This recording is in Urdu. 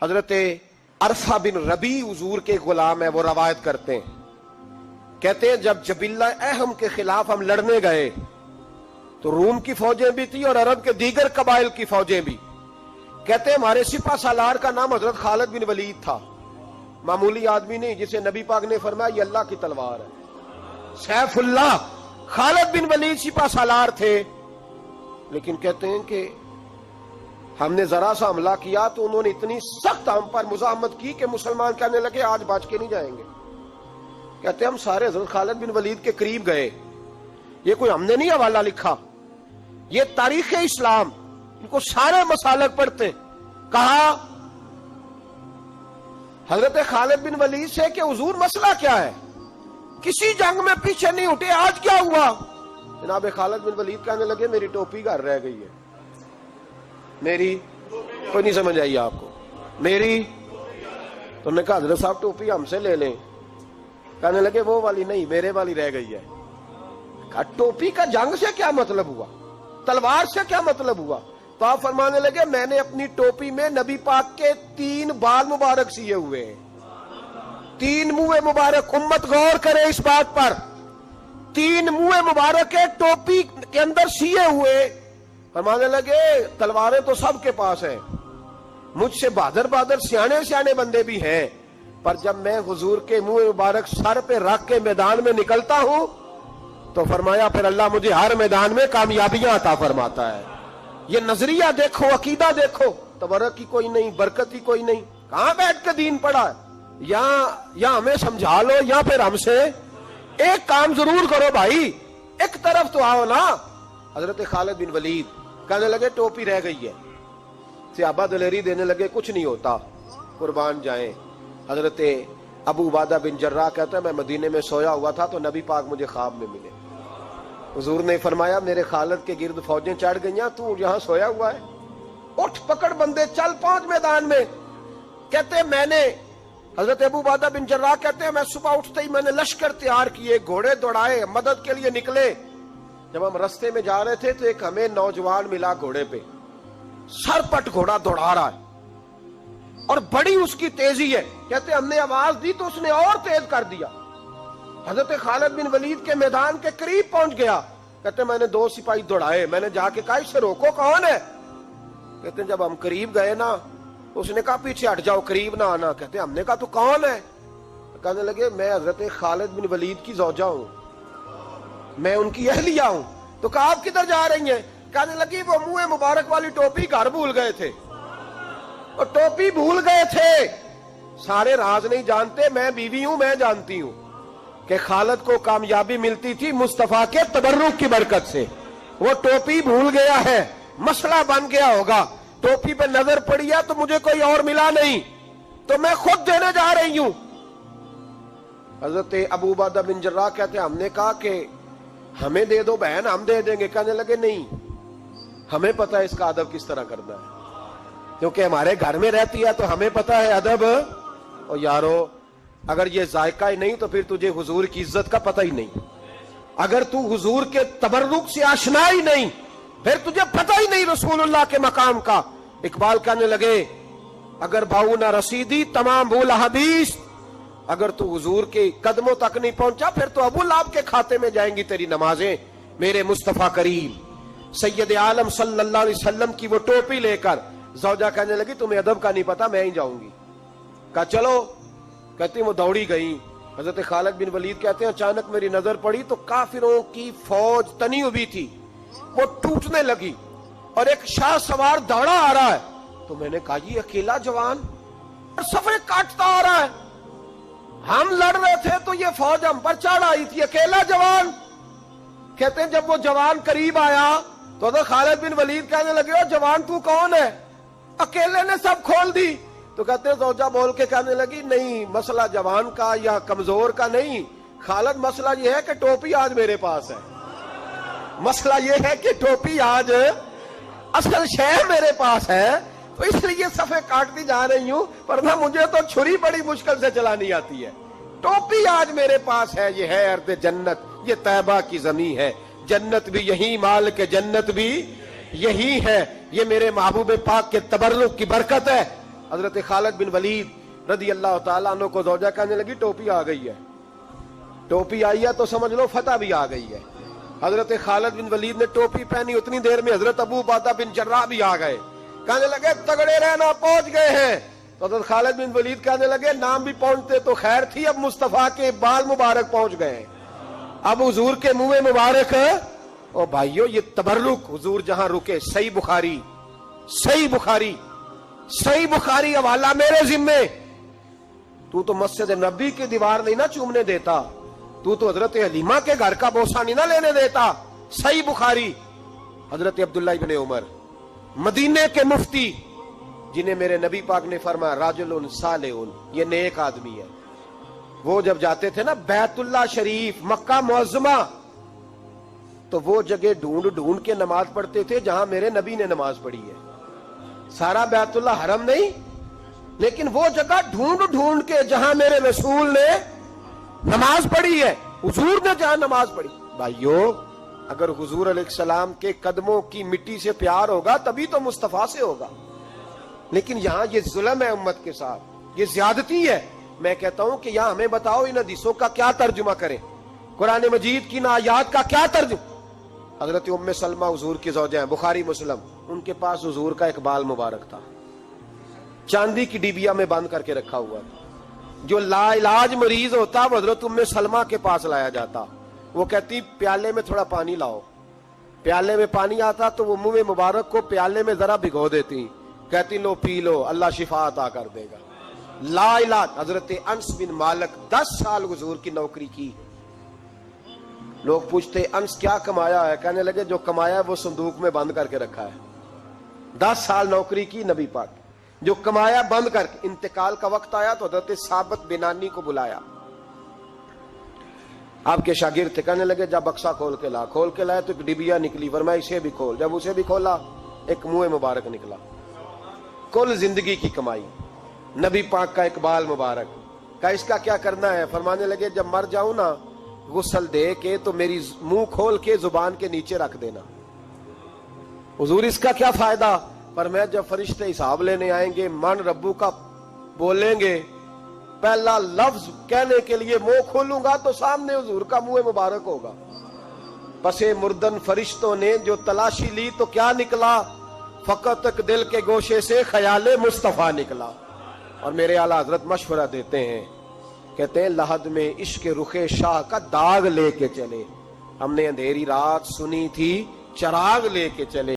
حضرت عرفہ بن ربی حضور کے غلام ہے، وہ روایت کرتے ہیں، کہتے ہیں جب جبلہ اہم کے خلاف ہم لڑنے گئے تو روم کی فوجیں بھی تھی اور عرب کے دیگر قبائل کی فوجیں بھی. کہتے ہیں ہمارے سپہ سالار کا نام حضرت خالد بن ولید تھا، معمولی آدمی نہیں جسے نبی پاک نے فرمایا یہ اللہ کی تلوار ہے. سیف اللہ خالد بن ولید سپہ سالار تھے. لیکن کہتے ہیں کہ ہم نے ذرا سا حملہ کیا تو انہوں نے اتنی سخت ہم پر مزاحمت کی کہ مسلمان کہنے لگے آج بچ کے نہیں جائیں گے. کہتے ہیں ہم سارے حضرت خالد بن ولید کے قریب گئے. یہ کوئی ہم نے نہیں حوالہ لکھا، یہ تاریخ اسلام، ان کو سارے مسالک پڑھتے. کہا حضرت خالد بن ولید سے کہ حضور مسئلہ کیا ہے، کسی جنگ میں پیچھے نہیں ہٹے، آج کیا ہوا؟ جناب خالد بن ولید کہنے لگے میری ٹوپی گھر رہ گئی ہے. میری کوئی نہیں سمجھ آئی آپ کو؟ میری تو نے کہا حضرت صاحب ٹوپی ہم سے لے لیں. کہنے لگے وہ والی نہیں، میرے والی رہ گئی ہے. کہا ٹوپی کا جنگ سے کیا مطلب ہوا، تلوار سے کیا مطلب ہوا؟ تو آپ فرمانے لگے میں نے اپنی ٹوپی میں نبی پاک کے 3 بال مبارک سیے ہوئے ہیں، 3 منہ مبارک. امت غور کرے اس بات پر، 3 منہ مبارک ٹوپی کے اندر سیے ہوئے. فرمانے لگے تلواریں تو سب کے پاس ہیں، مجھ سے بہادر بہادر سیانے سیانے بندے بھی ہیں، پر جب میں حضور کے منہ مبارک سر پہ رکھ کے میدان میں نکلتا ہوں تو فرمایا پھر اللہ مجھے ہر میدان میں کامیابیاں عطا فرماتا ہے. یہ نظریہ دیکھو، عقیدہ دیکھو، تبرک کی کوئی نہیں، برکت کی کوئی نہیں. کہاں بیٹھ کے دین پڑھا ہے؟ یا ہمیں سمجھا لو یا پھر ہم سے ایک کام ضرور کرو بھائی، ایک طرف تو آؤ نا. حضرت خالد بن ولید کہنے لگے ٹوپی رہ گئی ہے. صحابہ دلیری دینے لگے کچھ نہیں ہوتا، قربان جائیں. حضرت ابو عبادہ بن جراح کہتا ہے میں مدینے میں سویا ہوا تھا تو نبی پاک مجھے خواب میں ملے. حضور نے فرمایا میرے خالد کے گرد فوجیں چڑھ گئیں، تو یہاں سویا ہوا ہے، اٹھ پکڑ بندے چل پہنچ میدان میں. کہتے ہیں میں نے، حضرت ابو عبادہ بن جراح کہتے ہیں میں صبح اٹھتے ہی میں نے لشکر تیار کیے، گھوڑے دوڑائے، مدد کے لیے نکلے. جب ہم رستے میں جا رہے تھے تو ایک ہمیں نوجوان ملا گھوڑے پہ، سر پٹ گھوڑا دوڑا رہا ہے اور بڑی اس کی تیزی ہے. کہتے ہم نے آواز دی تو اس نے اور تیز کر دیا. حضرت خالد بن ولید کے میدان کے قریب پہنچ گیا. کہتے میں نے 2 سپاہی دوڑائے، میں نے جا کے کہا اسے روکو، کون ہے؟ کہتے جب ہم قریب گئے نا اس نے کہا پیچھے ہٹ جاؤ، قریب نہ آنا. کہتے ہم نے کہا تو کون ہے؟ کہنے لگے میں حضرت خالد بن ولید کی زوجہ ہوں، میں ان کی اہلیہ ہوں. تو کہا آپ کدھر جا رہی ہیں؟ کہنے لگی وہ منہ مبارک والی ٹوپی گھر بھول گئے تھے، اور ٹوپی بھول گئے تھے. سارے راز نہیں جانتے، میں بیوی ہوں، میں جانتی ہوں کہ خالد کو کامیابی ملتی تھی مصطفیٰ کے تبرک کی برکت سے. وہ ٹوپی بھول گیا ہے، مسئلہ بن گیا ہوگا. ٹوپی پہ نظر پڑی ہے تو مجھے کوئی اور ملا نہیں تو میں خود دینے جا رہی ہوں. حضرت ابو عبادہ بن جراح کہتے ہیں ہم نے کہا کہ ہمیں دے دو بہن، ہم دے دیں گے. کہنے لگے نہیں، ہمیں پتہ ہے اس کا ادب کس طرح کرنا ہے، کیونکہ ہمارے گھر میں رہتی ہے تو ہمیں پتہ ہے ادب. اور یارو اگر یہ ذائقہ ہی نہیں تو پھر تجھے حضور کی عزت کا پتہ ہی نہیں. اگر تو حضور کے تبرک سے آشنا ہی نہیں پھر تجھے پتہ ہی نہیں رسول اللہ کے مقام کا. اقبال کہنے لگے اگر بھاؤ نہ رسیدی تمام بھول حدیث، اگر تو حضور کے قدموں تک نہیں پہنچا پھر تو ابو لہب کے کھاتے میں جائیں گی تیری نمازیں. میرے مصطفیٰ کریم سید عالم صلی اللہ علیہ وسلم کی وہ ٹوپی لے کر زوجہ کہنے لگی تمہیں ادب کا نہیں پتا، میں ہی جاؤں گی. کہا چلو. کہتی وہ دوڑی گئی. حضرت خالد بن ولید کہتے ہیں اچانک میری نظر پڑی تو کافروں کی فوج تنی ہوئی تھی، وہ ٹوٹنے لگی اور ایک شاہ سوار دوڑا آ رہا ہے. تو میں نے کہا یہ اکیلا جوان اور صفے کاٹتا آ رہا ہے، ہم لڑ رہے تھے تو یہ فوج ہم پر چڑھ آئی تھی، اکیلا جوان. کہتے ہیں جب وہ جوان قریب آیا تو حضرت خالد بن ولید کہنے لگے او جوان تو کون ہے؟ اکیلے نے سب کھول دی. تو کہتے ہیں زوجہ بول کے کہنے لگی نہیں، مسئلہ جوان کا یا کمزور کا نہیں خالد، مسئلہ یہ ہے کہ ٹوپی آج میرے پاس ہے. مسئلہ یہ ہے کہ ٹوپی آج اصل شے میرے پاس ہے تو اس لیے صفے کاٹتی جا رہی ہوں، ورنہ مجھے تو چھری بڑی مشکل سے چلانی آتی ہے. ٹوپی آج میرے پاس ہے، یہ ہے ارض جنت، یہ طیبہ کی زمین ہے، جنت بھی یہی، مال کے جنت بھی یہی ہے. یہ میرے محبوب پاک کے تبرک کی برکت ہے. حضرت خالد بن ولید رضی اللہ تعالیٰ عنہ کو زوجہ کہنے لگی ٹوپی آ گئی ہے، ٹوپی آئی ہے تو سمجھ لو فتح بھی آ گئی ہے۔ حضرت خالد بن ولید نے ٹوپی پہنی، اتنی دیر میں حضرت ابو عبیدہ بن جراح بھی آ گئے، کہنے لگے تگڑے رہنا، پہنچ گئے ہیں۔ تو حضرت خالد بن ولید کہنے لگے نام بھی پہنچتے تو خیر تھی، اب مصطفیٰ کے بال مبارک پہنچ گئے، اب حضور کے منہ مبارک۔ او بھائیو یہ تبرک حضور جہاں رکے، صحیح بخاری حوالہ میرے ذمے۔ تو مسجد نبی کی دیوار نہیں نہ چومنے دیتا، تو حضرت حلیمہ کے گھر کا بوسہ نہیں نہ لینے دیتا۔ صحیح بخاری۔ حضرت عبداللہ ابن عمر مدینے کے مفتی، جنہیں میرے نبی پاک نے فرمایا راجل صالح، یہ نیک آدمی ہے، وہ جب جاتے تھے نا بیت اللہ شریف مکہ معظمہ، تو وہ جگہ ڈھونڈ ڈھونڈ کے نماز پڑھتے تھے جہاں میرے نبی نے نماز پڑھی ہے۔ سارا بیت اللہ حرم نہیں، لیکن وہ جگہ ڈھونڈ ڈھونڈ کے جہاں میرے رسول نے نماز پڑھی ہے، حضور نے جہاں نماز پڑھی۔ بھائیو اگر حضور علیہ السلام کے قدموں کی مٹی سے پیار ہوگا تبھی تو مصطفیٰ سے ہوگا، لیکن یہاں یہ ظلم ہے امت کے ساتھ، یہ زیادتی ہے۔ میں کہتا ہوں کہ یہاں ہمیں بتاؤ ان حدیثوں کا کیا ترجمہ کریں، قرآن مجید کی ان آیات کا کیا ترجمہ۔ حضرت ام سلمہ حضور کی زوجہ ہیں، بخاری مسلم، ان کے پاس حضور کا ایک بال مبارک تھا، چاندی کی ڈیبیا میں بند کر کے رکھا ہوا تھا۔ جو لا علاج مریض ہوتا وہ حضرت ام سلمہ کے پاس لایا جاتا، وہ کہتی پیالے میں تھوڑا پانی لاؤ، پیالے میں پانی آتا تو وہ منہ مبارک کو پیالے میں ذرا بھگو دیتی، کہتی لو پی لو، اللہ شفا عطا کر دے گا۔ لا علاج۔ حضرت انس بن مالک 10 سال حضور کی نوکری کی۔ لوگ پوچھتے انس کیا کمایا ہے، کہنے لگے جو کمایا ہے وہ صندوق میں بند کر کے رکھا ہے۔ 10 سال نوکری کی نبی پاک، جو کمایا بند کر کے، انتقال کا وقت آیا تو حضرت ثابت بنانی کو بلایا، آپ کے شاگرد تھے، کہنے لگے جا بکسا کھول کے لا، کھول کے لائے تو ایک ڈبیا نکلی، فرمایا اسے بھی کھول، جب اسے بھی کھولا ایک منہ مبارک نکلا۔ کل زندگی کی کمائی، نبی پاک کا اقبال مبارک کا، اس کا کیا کرنا ہے؟ فرمانے لگے جب مر جاؤں نا غسل دے کے تو میری منہ کھول کے زبان کے نیچے رکھ دینا۔ حضور اس کا کیا فائدہ؟ فرمایا جب فرشتے حساب لینے آئیں گے من ربو کا بولیں گے، پہلا لفظ کہنے کے لیے منہ کھولوں گا تو سامنے حضور کا منہ مبارک ہوگا۔ پسے مردن فرشتوں نے جو تلاشی لی تو کیا نکلا؟ فقط تک دل کے گوشے سے خیال مصطفیٰ نکلا۔ اور میرے اعلیٰ حضرت مشورہ دیتے ہیں، کہتے ہیں لحد میں عشق رخ شاہ کا داغ لے کے چلے، ہم نے اندھیری رات سنی تھی چراغ لے کے چلے۔